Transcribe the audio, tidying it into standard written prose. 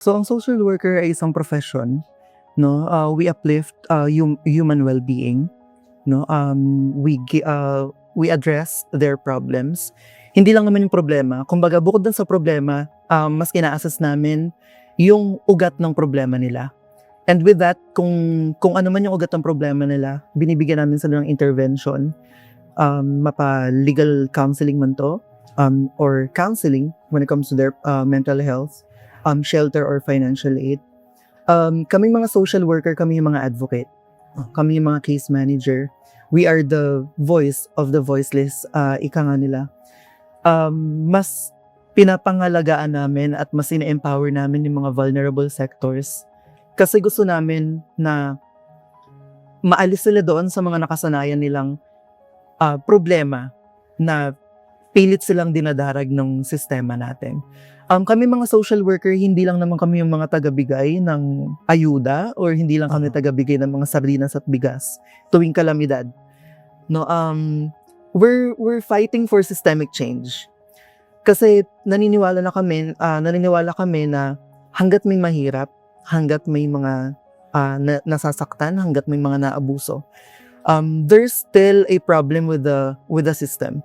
So ang social worker ay isang profession, no? We uplift human well-being, no? We address their problems. Hindi lang naman yung problema, kumbaga bukod dun sa problema, mas kina-assess namin yung ugat ng problema nila. And with that, kung ano man yung ugat ng problema nila, binibigyan namin sila ng intervention, mapa-legal counseling man to, or counseling when it comes to their mental health, shelter or financial aid. Kaming mga social worker, kami yung mga advocate. Kami yung mga case manager. We are the voice of the voiceless, ika nga nila. Mas pinapangalagaan namin at mas ina-empower namin yung mga vulnerable sectors. Kasi gusto namin na maalis sila doon sa mga nakasanayan nilang problema na pilit silang dinadarag ng sistema natin. Kami mga social worker, hindi lang naman kami yung mga tagabigay ng ayuda or hindi lang kami tagabigay ng mga sardinas at bigas tuwing kalamidad. No, we're fighting for systemic change. Kasi naniniwala kami na hangga't may mahirap, hangga't may mga nasasaktan, hangga't may mga naabuso, there's still a problem with the system.